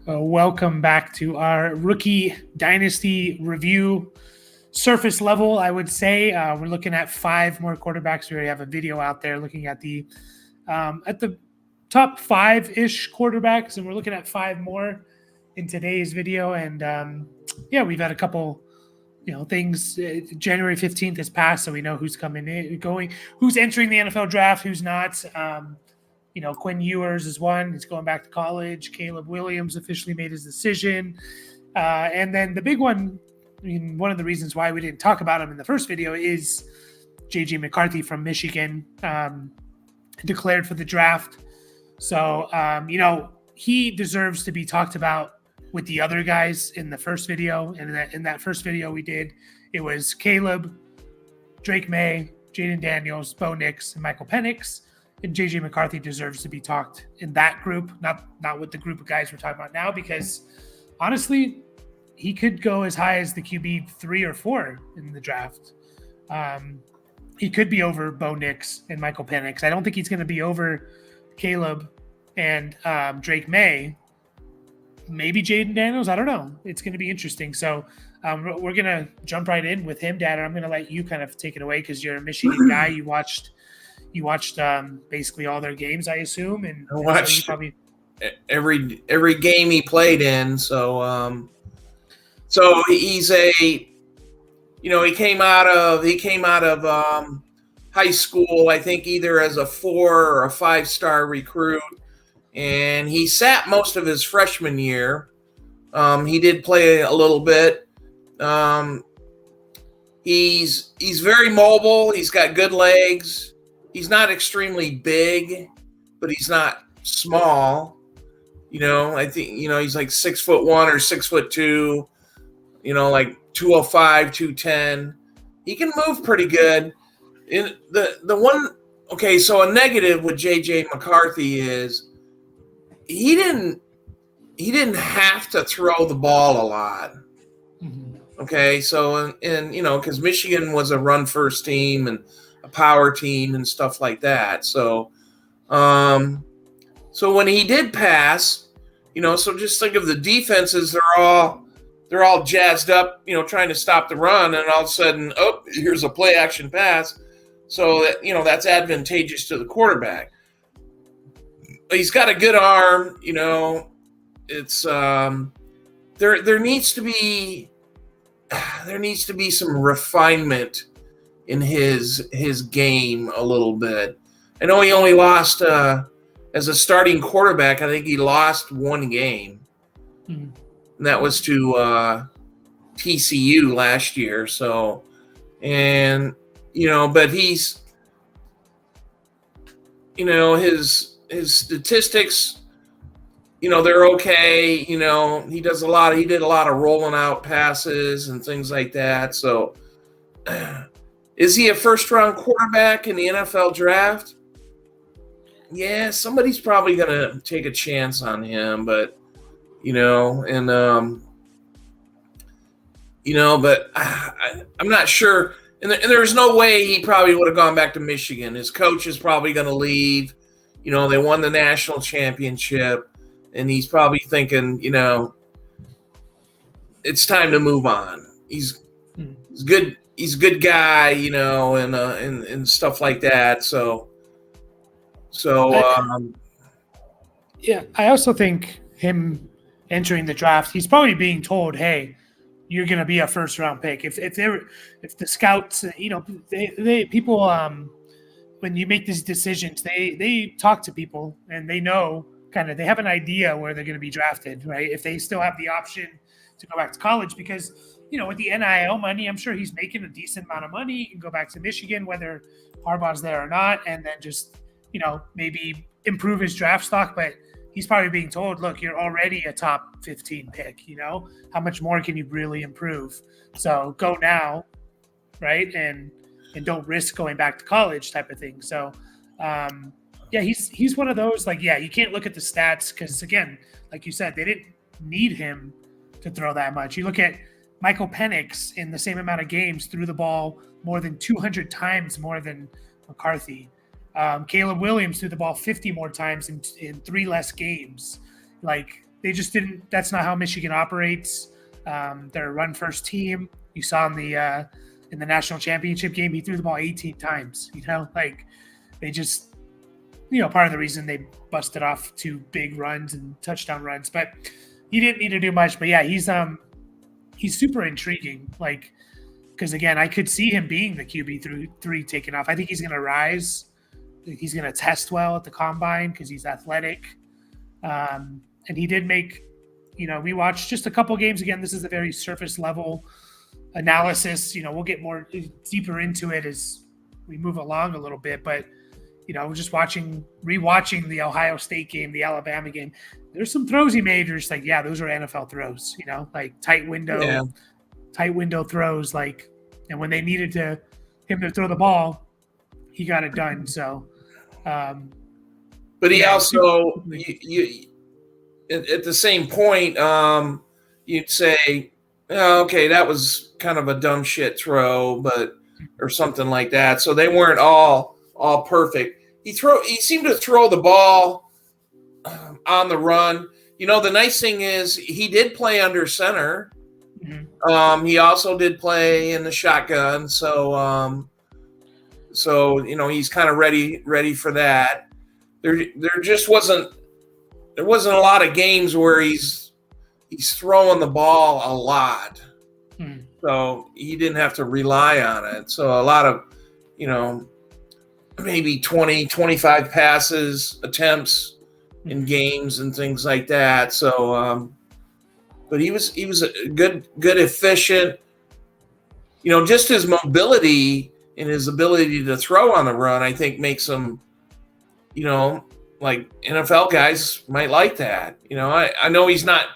Welcome back to our rookie dynasty review. Surface level, I would say we're looking at 5 more quarterbacks. We already have a video out there looking at the top 5-ish quarterbacks, and we're looking at 5 more in today's video. And we've had a couple, things. January 15th has passed, so we know who's coming in, who's entering the NFL draft, who's not. Quinn Ewers is one. He's going back to college. Caleb Williams officially made his decision. And then the big one, one of the reasons why we didn't talk about him in the first video is J.J. McCarthy from Michigan declared for the draft. So, he deserves to be talked about with the other guys in the first video. And in that first video we did, it was Caleb, Drake May, Jaden Daniels, Bo Nix, and Michael Penix. And J.J. McCarthy deserves to be talked in that group, not with the group of guys we're talking about now, because honestly, he could go as high as the QB 3 or 4 in the draft. He could be over Bo Nix and Michael Penix. I don't think he's going to be over Caleb and Drake May. Maybe Jaden Daniels. I don't know. It's going to be interesting. So we're going to jump right in with him, Dad. And I'm going to let you kind of take it away because you're a Michigan guy. You watched basically all their games, I assume, and I watched every game he played in. So he's he came out of high school, I think, either as a 4 or a 5-star recruit, and he sat most of his freshman year. He did play a little bit. He's very mobile. He's got good legs. He's not extremely big, but he's not small. I think, he's like 6'1" or 6'2", like 205, 210. He can move pretty good. So a negative with J.J. McCarthy is he didn't have to throw the ball a lot. Mm-hmm. Okay, so because Michigan was a run first team and a power team and stuff like that. So when he did pass, so just think of the defenses, they're all jazzed up, trying to stop the run, and all of a sudden, here's a play action pass. So that, that's advantageous to the quarterback. He's got a good arm, it's there needs to be some refinement in his game a little bit. I know he only lost as a starting quarterback. I think he lost 1 game, and that was to TCU last year. So, and but he's his statistics, they're okay. He did a lot of rolling out passes and things like that. So. Is he a first-round quarterback in the NFL draft? Yeah, somebody's probably going to take a chance on him, but but I'm not sure. And there's no way he probably would have gone back to Michigan. His coach is probably going to leave. They won the national championship, and he's probably thinking, it's time to move on. He's good. He's a good guy, and stuff like that. I also think him entering the draft, he's probably being told, "Hey, you're going to be a first-round pick." If the scouts, people, when you make these decisions, they talk to people and they know they have an idea where they're going to be drafted, right? If they still have the option to go back to college, because with the NIL money, I'm sure he's making a decent amount of money. He can go back to Michigan, whether Harbaugh's there or not, and then just, maybe improve his draft stock. But he's probably being told, look, you're already a top 15 pick, how much more can you really improve? So go now, right? And don't risk going back to college type of thing. So, he's one of those, you can't look at the stats because, again, like you said, they didn't need him to throw that much. You look at Michael Penix in the same amount of games threw the ball more than 200 times more than McCarthy. Caleb Williams threw the ball 50 more times in 3 less games. they just didn't. That's not how Michigan operates. They're a run-first team. You saw in the national championship game, he threw the ball 18 times. Like they just, part of the reason they busted off 2 big runs and touchdown runs, but he didn't need to do much. But yeah, he's super intriguing. Like, because again, I could see him being the QB3 taking off. I think he's going to rise. He's going to test well at the combine because he's athletic. And he did make, we watched just a couple games. Again, this is a very surface level analysis. We'll get more deeper into it as we move along a little bit. But, just rewatching the Ohio State game, the Alabama game, there's some throws he made. Just like, yeah, those are NFL throws, like tight window throws. Like, and when they needed him to throw the ball, he got it done. So, but he also, you at the same point, you'd say, oh, okay, that was kind of a dumb shit throw, or something like that. So they weren't all perfect. He seemed to throw the ball on the run. The nice thing is he did play under center. Mm-hmm. He also did play in the shotgun. So he's kind of ready for that. There wasn't a lot of games where he's throwing the ball a lot. So he didn't have to rely on it. So a lot of, maybe 20, 25 attempts in games and things like that. So, but he was a good, efficient, just his mobility and his ability to throw on the run, I think makes him, like NFL guys might like that. I know he's not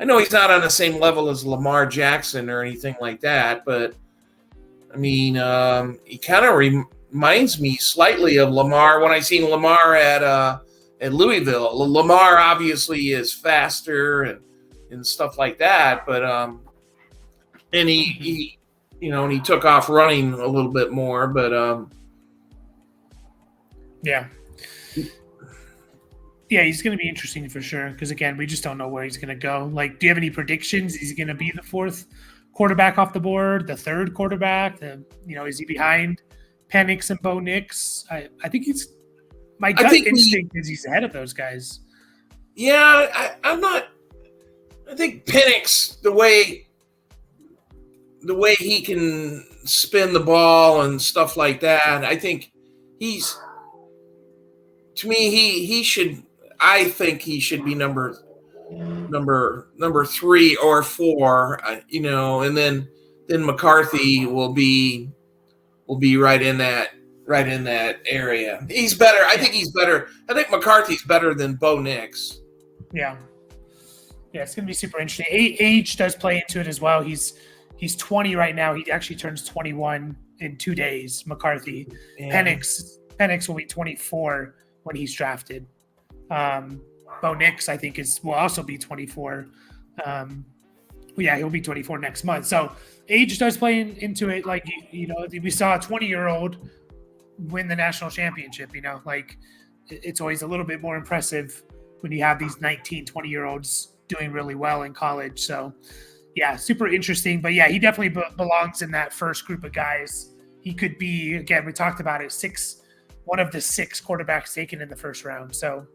on the same level as Lamar Jackson or anything like that, but I mean, he kind of reminds me slightly of Lamar when I seen Lamar at Louisville. Lamar obviously is faster and stuff like that, but and he took off running a little bit more, but yeah. Yeah, he's going to be interesting for sure because, again, we just don't know where he's going to go. Like, do you have any predictions? Is he going to be the 4th quarterback off the board, the 3rd quarterback? Is he behind Penix and Bo Nix? I think he's – my gut instinct is he's ahead of those guys. Yeah, I'm not – I think Penix, the way he can spin the ball and stuff like that, I think he's – to me, he should – I think he should be number 3 or 4, and then McCarthy will be right in that area. He's better. I think he's better. I think McCarthy's better than Bo Nix. Yeah, it's going to be super interesting. Age does play into it as well. He's 20 right now. He actually turns 21 in 2 days. McCarthy, yeah. Penix will be 24 when he's drafted. Bo Nix, I think, will also be 24. He'll be 24 next month. So age does play into it. Like, we saw a 20-year-old win the national championship, like it's always a little bit more impressive when you have these 19, 20-year-olds doing really well in college. So yeah, super interesting. But yeah, he definitely belongs in that first group of guys. He could be, again, we talked about it, one of the 6 quarterbacks taken in the first round. So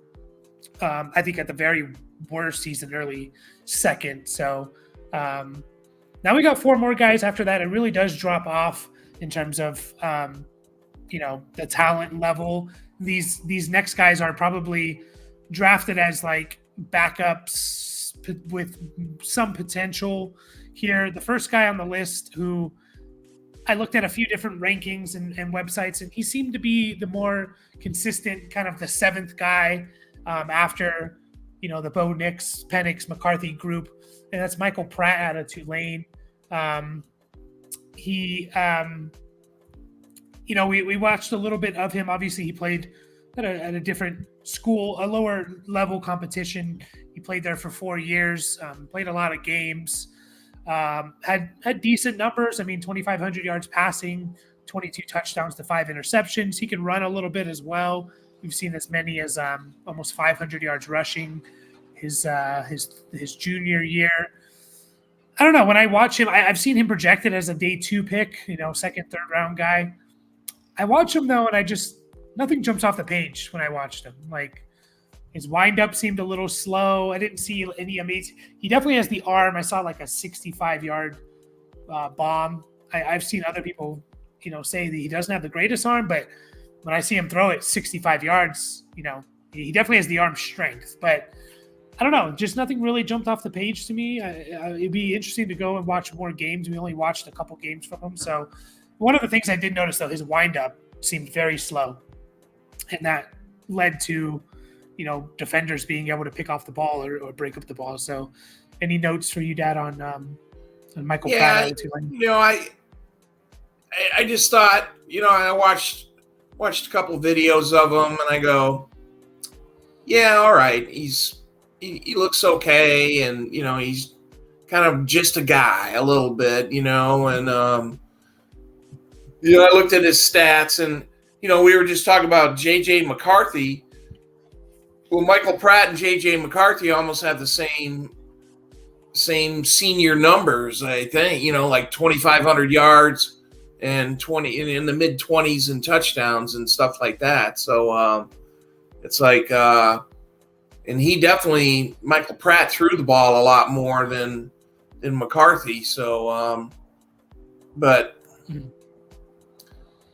I think at the very worst, he's an early 2nd. So now we got 4 more guys after that. It really does drop off in terms of, the talent level. These next guys are probably drafted as like backups with some potential here. The first guy on the list, who I looked at a few different rankings and websites, and he seemed to be the more consistent, kind of the 7th guy after, the Bo Nix, Penix, McCarthy group, and that's Michael Pratt out of Tulane. We watched a little bit of him. Obviously, he played at a different school, a lower level competition. He played there for 4 years, played a lot of games, had decent numbers. I mean, 2,500 yards passing, 22 touchdowns to 5 interceptions. He can run a little bit as well. We've seen as many as almost 500 yards rushing his junior year. I don't know. When I watch him, I've seen him projected as a day 2 pick, second, third round guy. I watch him though, and nothing jumps off the page when I watched him. Like his windup seemed a little slow. I didn't see any amazing. He definitely has the arm. I saw like a 65-yard bomb. I've seen other people, say that he doesn't have the greatest arm, but when I see him throw it 65 yards, he definitely has the arm strength. But I don't know, just nothing really jumped off the page to me. It'd be interesting to go and watch more games. We only watched a couple games from him. So one of the things I did notice, though, his windup seemed very slow. And that led to, defenders being able to pick off the ball or break up the ball. So any notes for you, Dad, on Michael Pratt? I just thought, I watched a couple of videos of him and I go, yeah, all right. He looks okay. And, he's kind of just a guy a little bit, and, I looked at his stats and, we were just talking about J.J. McCarthy. Well, Michael Pratt and J.J. McCarthy almost have the same senior numbers, I think, like 2,500 yards and 20 in the mid 20s and touchdowns and stuff like that. So it's like, and he definitely, Michael Pratt threw the ball a lot more than McCarthy. So, but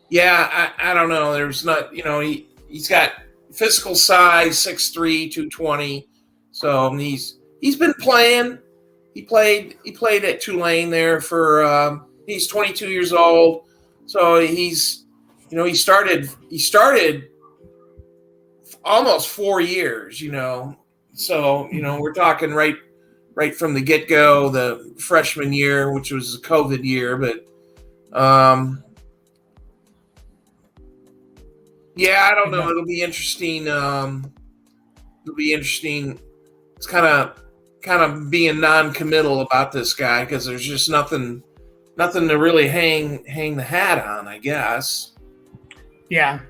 yeah, I don't know. There's not, he's got physical size, 6'3", 220. So he's been playing. He played at Tulane there for. He's 22 years old, so he's, he started almost 4 years. So we're talking right from the get go, the freshman year, which was a COVID year, but. Yeah, I don't know. It'll be interesting. It's kind of being non-committal about this guy because there's just nothing to really hang the hat on, I guess. Yeah,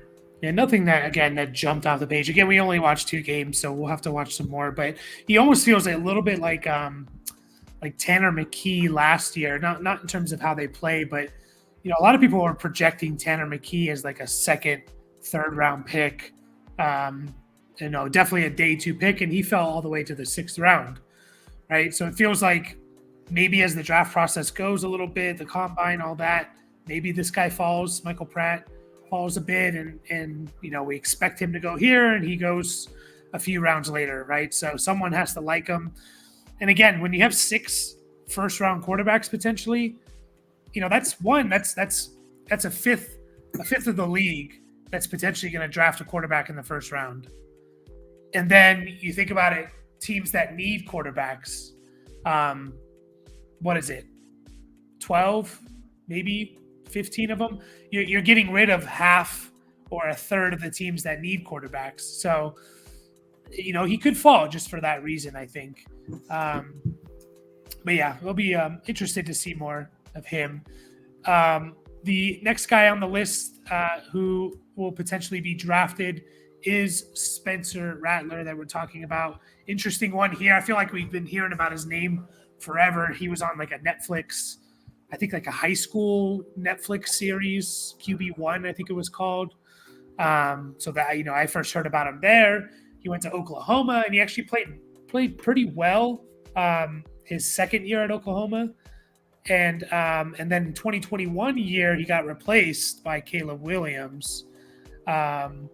nothing that jumped off the page. Again, we only watched 2 games, so we'll have to watch some more. But he almost feels a little bit like Tanner McKee last year. Not in terms of how they play, but a lot of people were projecting Tanner McKee as like a second, third round pick, definitely a day 2 pick, and he fell all the way to the 6th round, right? So it feels like maybe as the draft process goes a little bit, the combine, all that, maybe this guy Michael Pratt falls a bit, and we expect him to go here, and he goes a few rounds later, right? So someone has to like him. And again, when you have 6 first-round quarterbacks potentially, that's a fifth of the league that's potentially going to draft a quarterback in the first round. And then you think about it, teams that need quarterbacks, what is it? 12, maybe 15 of them. You're getting rid of half or a third of the teams that need quarterbacks. So, he could fall just for that reason, I think. But yeah, we'll be interested to see more of him. The next guy on the list who will potentially be drafted is Spencer Rattler that we're talking about. Interesting one here. I feel like we've been hearing about his name forever. He was on like a Netflix, I think like a high school Netflix series, QB1, I think it was called. So that, I first heard about him there. He went to Oklahoma and he actually played pretty well his second year at Oklahoma. And then 2021 year, he got replaced by Caleb Williams. And,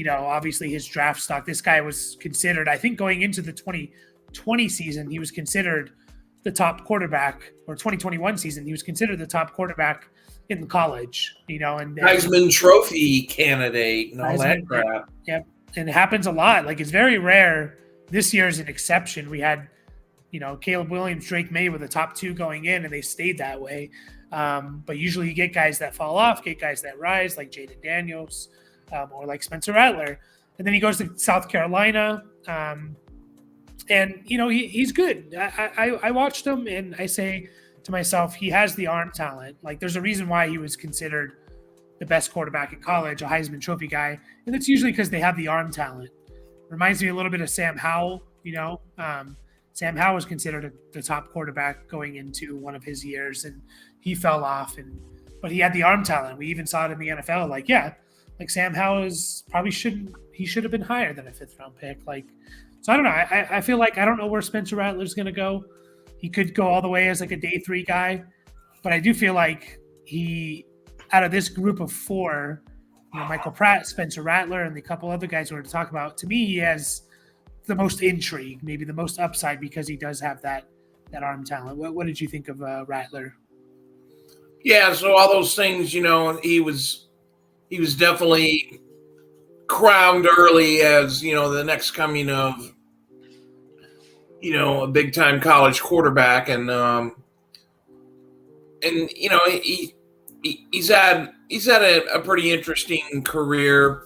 obviously his draft stock, this guy was considered, I think going into the 2020 season, he was considered the top quarterback, or 2021 season, he was considered the top quarterback in college, and Heisman Trophy candidate and all that crap. Yep. And it happens a lot. Like, it's very rare. This year is an exception. We had, Caleb Williams, Drake May were the top 2 going in, and they stayed that way. But usually you get guys that fall off, get guys that rise, like Jaden Daniels, or like Spencer Rattler. And then he goes to South Carolina. And, he's good. I watched him, and I say to myself, he has the arm talent. Like, there's a reason why he was considered the best quarterback in college, a Heisman Trophy guy. And it's usually because they have the arm talent. Reminds me a little bit of Sam Howell. Sam Howell was considered the top quarterback going into one of his years, and he fell off. But he had the arm talent. We even saw it in the NFL. Like Sam Howell should have been higher than a 5th-round pick. So I don't know. I feel like I don't know where Spencer Rattler's going to go. He could go all the way as like a day 3 guy, but I do feel like out of this group of 4, Michael Pratt, Spencer Rattler, and the couple other guys we're going to talk about, to me, he has the most intrigue, maybe the most upside, because he does have that arm talent. What did you think of Rattler? Yeah, so all those things, he was definitely crowned early as, the next coming of, a big time college quarterback. And he's had a pretty interesting career.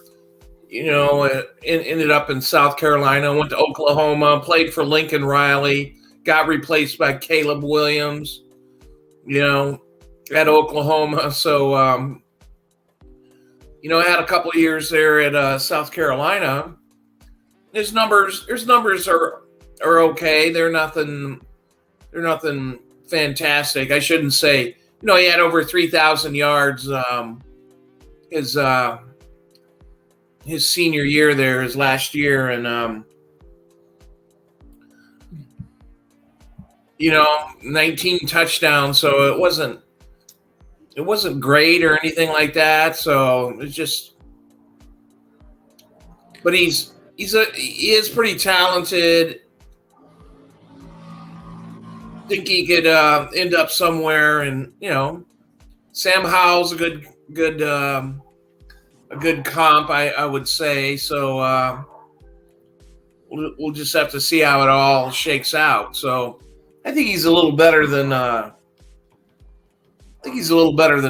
Ended up in South Carolina, went to Oklahoma, played for Lincoln Riley, got replaced by Caleb Williams, at Oklahoma. So, I had a couple of years there at South Carolina. His numbers are okay. They're nothing fantastic. I shouldn't say. He had over 3,000 yards. His senior year there, his last year, and 19 touchdowns. So it wasn't great or anything like that. So it's just, but he is pretty talented. I think he could end up somewhere, and Sam Howell's a good comp, I would say. So we'll just have to see how it all shakes out. So I think he's a little better than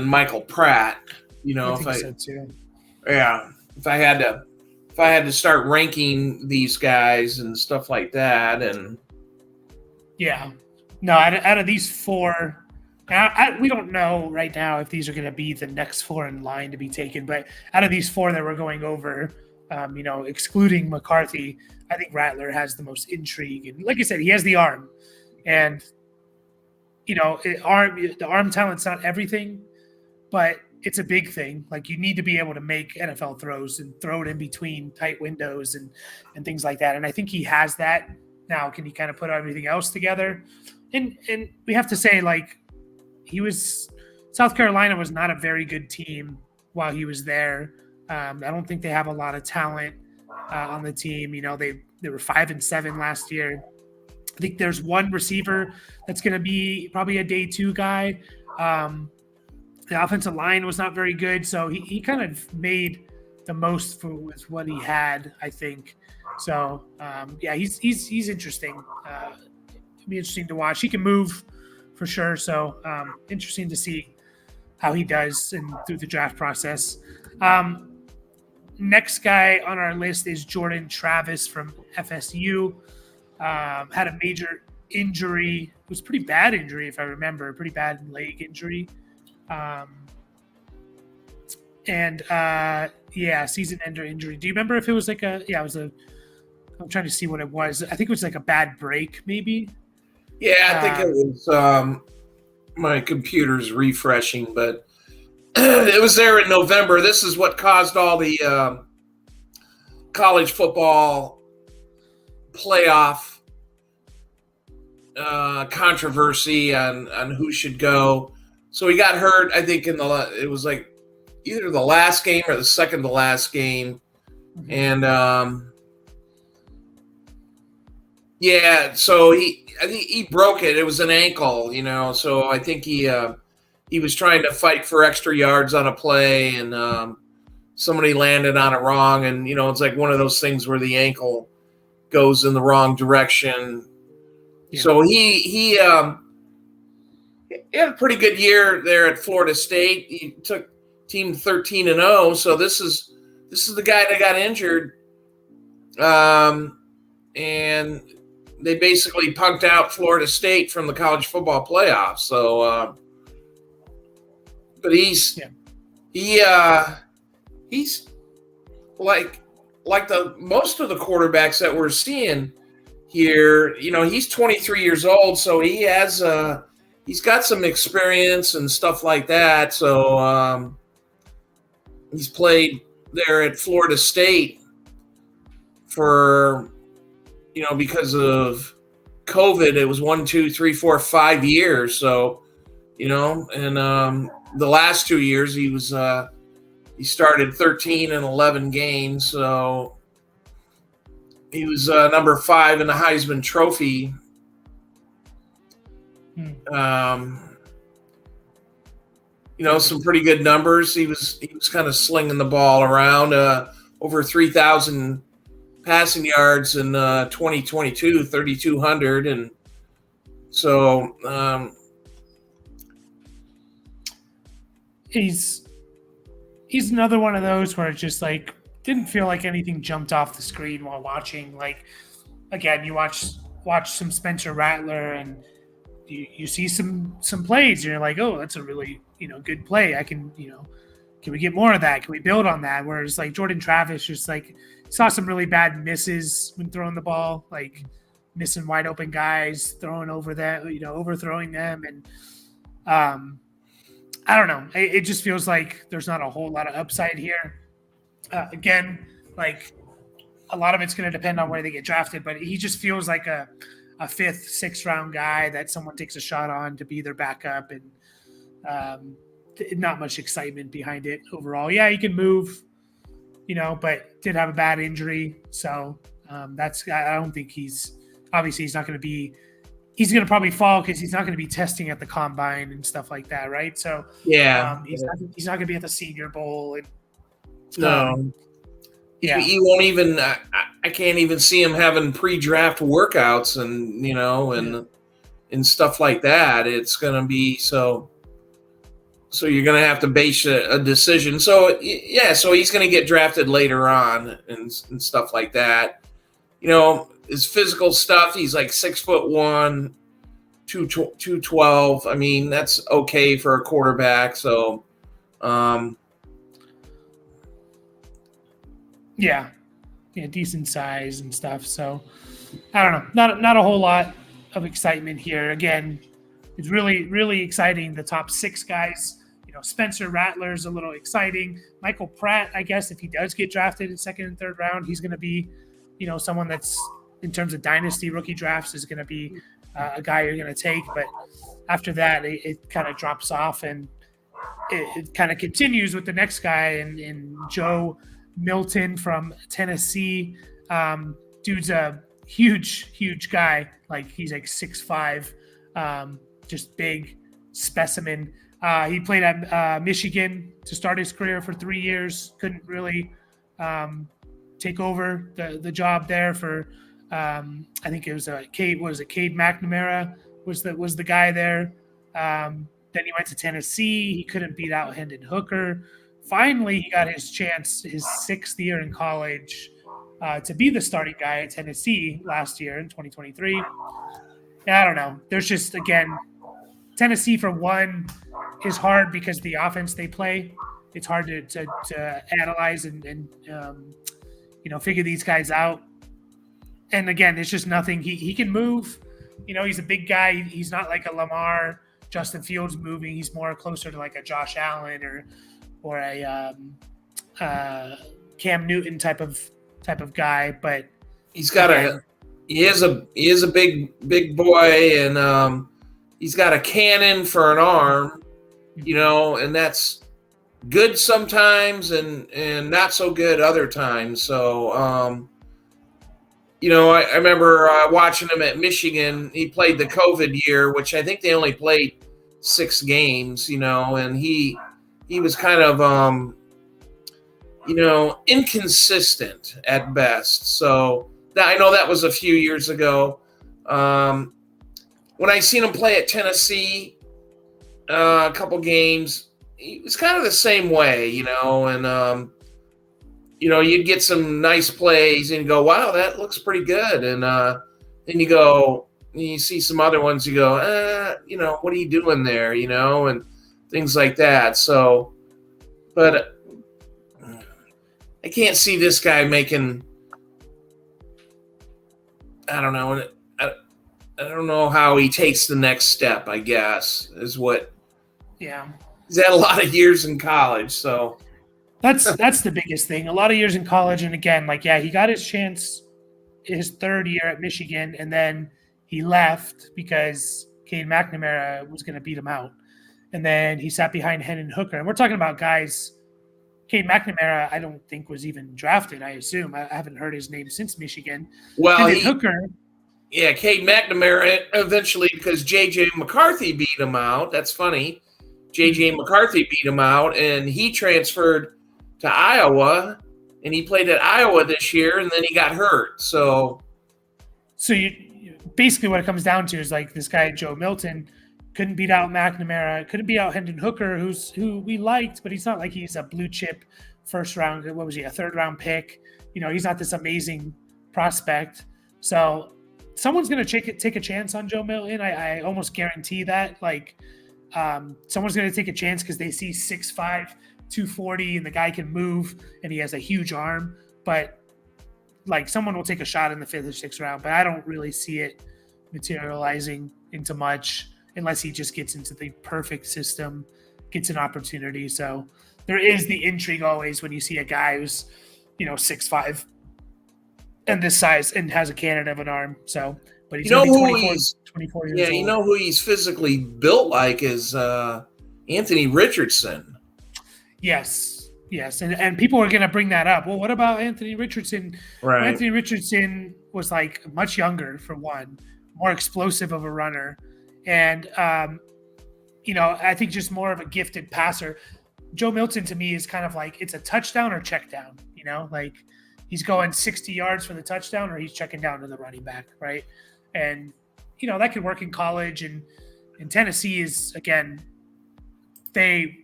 Michael Pratt. So too. Yeah, if I had to start ranking these guys and stuff like that, and yeah, no, out of these 4. We don't know right now if these are going to be the next 4 in line to be taken, but out of these 4 that we're going over, excluding McCarthy, I think Rattler has the most intrigue. And like I said, he has the arm, and the arm talent's not everything, but it's a big thing. Like, you need to be able to make NFL throws and throw it in between tight windows and things like that. And I think he has that. Now, can he kind of put everything else together? And we have to say, South Carolina was not a very good team while he was there. I don't think they have a lot of talent on the team. They were 5-7 last year. I think there's one receiver that's going to be probably a day 2 guy. The offensive line was not very good, so he kind of made the most with what he had, I think. So he's interesting. It'll be interesting to watch. He can move for sure. So interesting to see how he does through the draft process. Next guy on our list is Jordan Travis from FSU. Had a major injury. It was a pretty bad injury, if I remember, a pretty bad leg injury. Season ender injury. Do you remember if it was I'm trying to see what it was. I think it was like a bad break, maybe. Yeah, I think it was my computer's refreshing, but it was there in November. This is what caused all the college football playoff controversy on who should go. So he got hurt, I think, it was like either the last game or the second to last game. And so I think he broke it. It was an ankle, so I think he was trying to fight for extra yards on a play, and somebody landed on it wrong. And, it's like one of those things where the ankle goes in the wrong direction. Yeah. So he had a pretty good year there at Florida State. He took team 13-0. So this is the guy that got injured. And they basically punked out Florida State from the college football playoffs. So, but he's like, like the most of the quarterbacks that we're seeing here, he's 23 years old, so he's got some experience and stuff like that. So he's played there at Florida State for, because of COVID, it was 1, 2, 3, 4, 5 years. So, and the last 2 years he started 13 and 11 games. So he was number 5 in the Heisman Trophy. Some pretty good numbers. He was kind of slinging the ball around, over 3,000 passing yards in 2022, 3,200, and so he's another one of those where it just like didn't feel like anything jumped off the screen while watching. Like, again, you watch some Spencer Rattler and you see some plays and you're like, oh, that's a really good play. I can can we get more of that? Can we build on that? Whereas like Jordan Travis just like saw some really bad misses when throwing the ball, like missing wide open guys, throwing over that, overthrowing them, and I don't know. It just feels like there's not a whole lot of upside here. Again, like a lot of it's going to depend on where they get drafted, but he just feels like a 5th, 6th round guy that someone takes a shot on to be their backup, and not much excitement behind it overall. Yeah, he can move, but did have a bad injury. So I don't think he's not going to be, he's going to probably fall because he's not going to be testing at the combine and stuff like that. Right. So yeah, he's not going to be at the Senior Bowl. And, no. Yeah. He won't even, I can't even see him having pre-draft workouts and stuff like that. It's going to be so you're going to have to base a decision. So, yeah, so he's going to get drafted later on and stuff like that. His physical stuff, he's like 6'1", 212. I mean, that's okay for a quarterback. So, yeah, decent size and stuff. So, I don't know. Not a whole lot of excitement here. Again, it's really, really exciting. The top 6 guys. Spencer Rattler's a little exciting. Michael Pratt, I guess, if he does get drafted in 2nd and 3rd round, he's going to be, someone that's, in terms of dynasty rookie drafts, is going to be a guy you're going to take. But after that, it kind of drops off, and it kind of continues with the next guy, and Joe Milton from Tennessee. Dude's a huge guy. Like, he's like 6'5", just big specimen. He played at Michigan to start his career for 3 years. Couldn't really take over the job there for I think it was Cade McNamara was the guy there. Then he went to Tennessee. He couldn't beat out Hendon Hooker. Finally, he got his chance his 6th year in college to be the starting guy at Tennessee last year in 2023. And I don't know. There's just, again, Tennessee for one is hard because the offense they play. It's hard to analyze and figure these guys out. And again, it's just nothing. He can move. He's a big guy. He's not like a Lamar, Justin Fields moving. He's more closer to like a Josh Allen or a Cam Newton type of guy. But he's got he is a big boy, and he's got a cannon for an arm, and that's good sometimes and not so good other times. So, I remember watching him at Michigan. He played the COVID year, which I think they only played 6 games, and he was kind of, inconsistent at best. So I know that was a few years ago. When I seen him play at Tennessee, a couple games, he was kind of the same way, and, you'd get some nice plays and you go, wow, that looks pretty good. And then you see some other ones, you go, what are you doing there, and things like that. So, but I can't see this guy making. I don't know. I don't know how he takes the next step. I guess is what. Yeah, He's had a lot of years in college, so that's the biggest thing. A lot of years in college, and again, like he got his chance his third year at Michigan, and then he left because Cade McNamara was going to beat him out, and then he sat behind Hendon Hooker. And we're talking about guys. Cade McNamara, I don't think was even drafted. I assume I haven't heard his name since Michigan. well, Hendon Hooker. Yeah, Cade McNamara eventually, because J.J. McCarthy beat him out. That's funny. J.J. McCarthy beat him out, and he transferred to Iowa, and he played at Iowa this year, and then he got hurt. So you basically what it comes down to is like this guy Joe Milton couldn't beat out McNamara, couldn't beat out Hendon Hooker, who we liked, but he's not like he's a blue chip first round. What was he? A third round pick? He's not this amazing prospect. So someone's going to take a chance on Joe Milton. I almost guarantee that. Like, someone's going to take a chance because they see 6'5", 240, and the guy can move, and he has a huge arm. But, like, someone will take a shot in the 5th or 6th round. But I don't really see it materializing into much unless he just gets into the perfect system, gets an opportunity. So there is the intrigue always when you see a guy who's, 6'5", and this size and has a cannon of an arm. So, but he's 24 years old. Yeah, you know who he's physically built like is Anthony Richardson. Yes. And people are going to bring that up. Well, what about Anthony Richardson? Right. Anthony Richardson was like much younger for one, more explosive of a runner. And, I think just more of a gifted passer. Joe Milton to me is kind of like, it's a touchdown or check down, like, he's going 60 yards for the touchdown or he's checking down to the running back, right? And, that could work in college. And in Tennessee is, again, they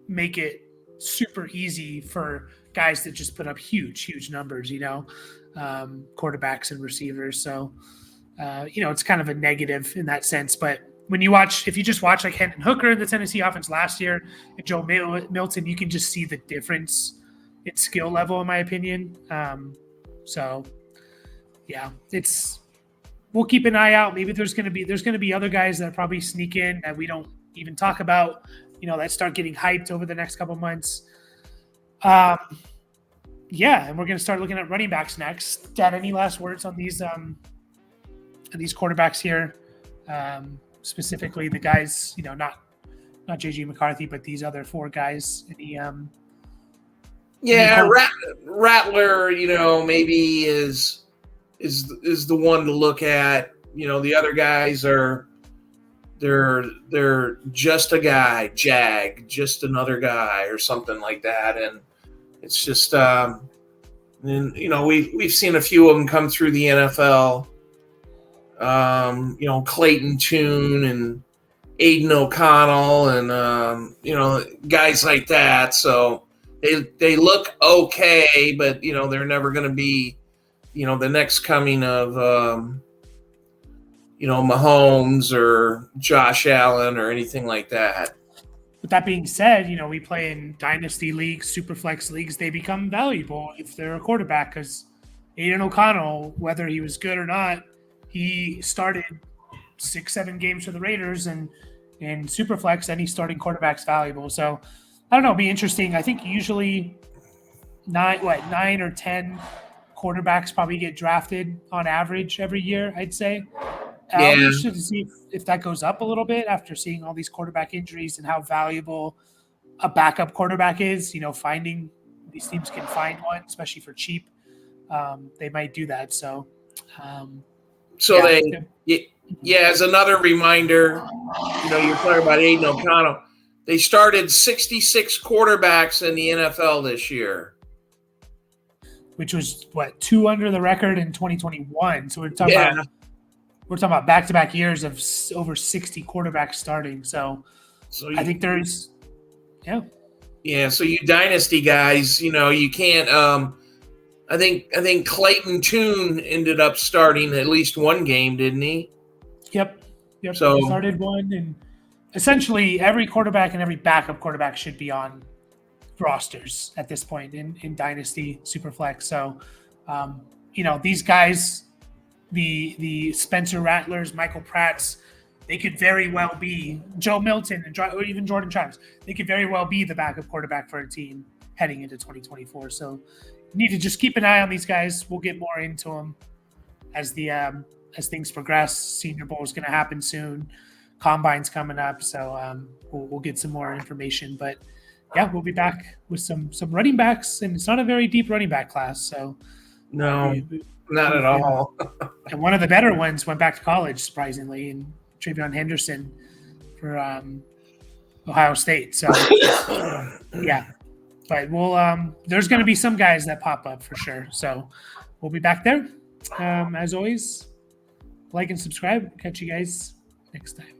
make it super easy for guys that just put up huge numbers, quarterbacks and receivers. So, it's kind of a negative in that sense. But if you just watch like Hendon Hooker in the Tennessee offense last year and Joe Milton, you can just see the difference. It's skill level, in my opinion. We'll keep an eye out. Maybe there's going to be other guys that probably sneak in that we don't even talk about, that start getting hyped over the next couple months. And we're going to start looking at running backs next. Dad, any last words on these quarterbacks here? Specifically the guys, not J.J. McCarthy, but these other 4 guys. Rattler, maybe is the one to look at. The other guys are they're just a guy, just another guy or something like that, and it's just we've seen a few of them come through the NFL. Clayton Tune and Aiden O'Connell and guys like that. So they look okay, but they're never going to be the next coming of Mahomes or Josh Allen or anything like that. With that being said, we play in dynasty leagues, superflex leagues. They become valuable if they're a quarterback because Aiden O'Connell, whether he was good or not, he started 6-7 games for the Raiders and in superflex, any starting quarterback's valuable. So I don't know, it'll be interesting. I think usually 9 or 10 quarterbacks probably get drafted on average every year, I'd say. I'm interested to see if that goes up a little bit after seeing all these quarterback injuries and how valuable a backup quarterback is. Finding these teams can find one, especially for cheap. They might do that. So, as another reminder, you're talking about Aiden O'Connell. They started 66 quarterbacks in the NFL this year, which was 2 under the record in 2021. So we're talking about back-to-back years of over 60 quarterbacks starting. So I think there's, So you dynasty guys, you can't. I think Clayton Tune ended up starting at least one game, didn't he? Yep. So he started one, and essentially every quarterback and every backup quarterback should be on rosters at this point in Dynasty Superflex. So, these guys, the Spencer Rattlers, Michael Pratts, they could very well be Joe Milton or even Jordan Travis. They could very well be the backup quarterback for a team heading into 2024. So, you need to just keep an eye on these guys. We'll get more into them as things progress. Senior Bowl is going to happen soon. Combine's coming up, so we'll get some more information. But yeah, we'll be back with some running backs, and it's not a very deep running back class. So no, not at all. And one of the better ones went back to college, surprisingly, and Travion Henderson for Ohio State. So yeah, but there's going to be some guys that pop up for sure. So we'll be back there. As always, like and subscribe. Catch you guys next time.